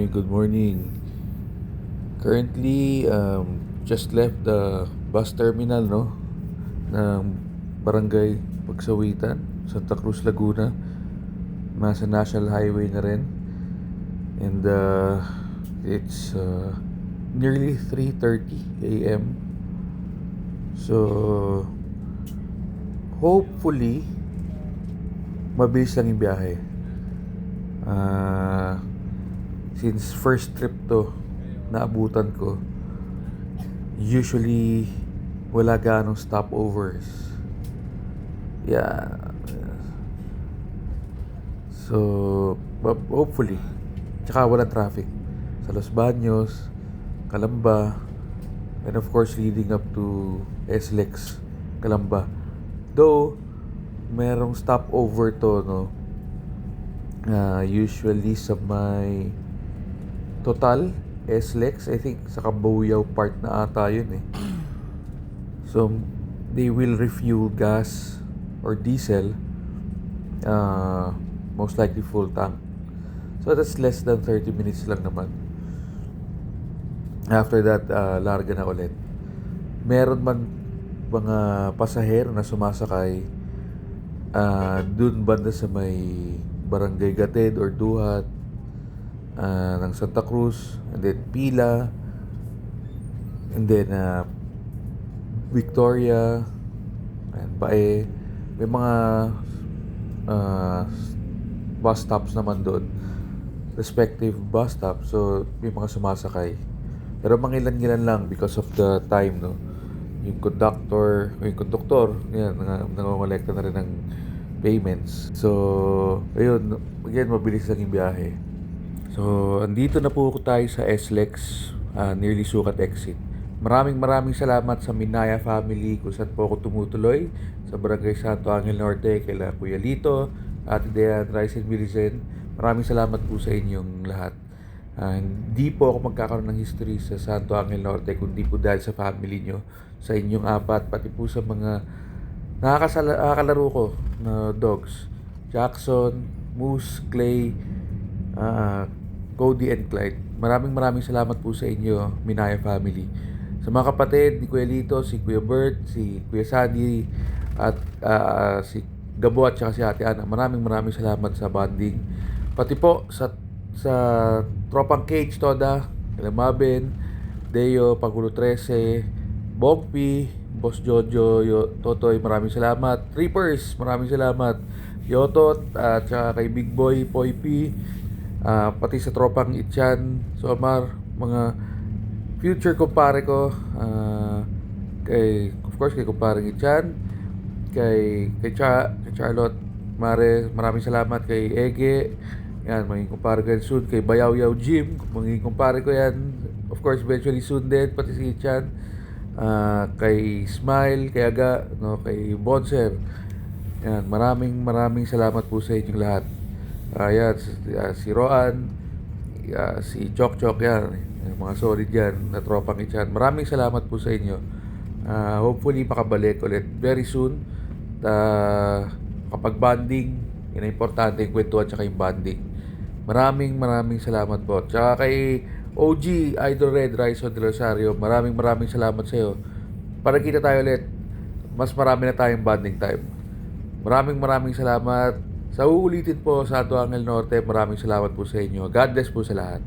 Good morning. Currently, just left the bus terminal, no, ng Barangay Pagsawitan, Santa Cruz, Laguna. Nasa National Highway na rin. And it's nearly 3:30 a.m. So, hopefully, mabilis lang yung biyahe. Since first trip to naabutan ko, usually wala ganong stopovers. Yeah. So, hopefully. Tsaka wala traffic sa Los Baños, Calamba, and of course leading up to SLEX, Calamba. Though, merong stopover to, no? Usually sa may Total, SLEX, I think sa Cabuyao part na ata yun eh. So, they will refuel gas or diesel, most likely full tank. So, that's less than 30 minutes lang naman. After that, larga na ulit. Meron man mga pasahero na sumasakay dun banda sa may Barangay Gatid or Duhat ng Santa Cruz, and then Pila, and then Victoria, and Bae. May mga bus stops naman doon, respective bus stops, so may mga sumasakay. Pero mangilan-ngilan lang because of the time, no? Yung conductor, yan, nangongolekta na rin ng payments. So, ayun, again, mabilis lang yung biyahe. So, andito na po tayo sa SLEX, nearly Sukat exit. Maraming salamat sa Minaya family kung saan po ako tumutuloy sa Barangay Santo Angel Norte, kila Kuya Lito, Ate Dean, Rice and Millicent. Maraming salamat po sa inyong lahat. Hindi po ako magkakaroon ng history sa Santo Angel Norte kundi po dahil sa family nyo, sa inyong apat, pati po sa mga nakakalaro ko na dogs. Jackson, Moose, Clay, Cody and Clyde. Maraming salamat po sa inyo, Minaya family. Sa mga kapatid ni Kuya Lito, si Kuya Bert, si Kuya Sadi, at si Gabo at saka si Ate Ana. Maraming salamat sa bonding. Pati po sa tropang Cage Toda, kila Mabin, Deo, Pangulo 13, Bongpi, Boss Jojo, Totoy, maraming salamat. Trippers, maraming salamat. Yotot, at saka kay Big Boy, Poy P, pati sa tropang Itchan, Somar, mga future kumpare ko, of course kay kumpare Itchan, kay Charlotte, Mare, maraming salamat. Kay Ege, yan, maging kumpare ko yan soon. Kay Bayaw Yaw Jim, maging kumpare ko yan, of course eventually soon din, pati si Itchan. Kay Smile, kay Aga, no, kay Bonser, yan, maraming salamat po sa inyong lahat. Yan, si Roan, si Chok, yan, mga solid yan na tropang Itchan. Maraming salamat po sa inyo. Hopefully makabalik ulit very soon. Kapag bonding, yun ang importante, yung kwentuhan tsaka yung bonding. Maraming salamat po. Tsaka kay OG Idol Red Raison de Rosario, maraming salamat sa iyo. Para kita tayo ulit, mas marami na tayong bonding time. Maraming salamat. Sa uulitin po sa Santo Angel Norte, maraming salamat po sa inyo. God bless po sa lahat.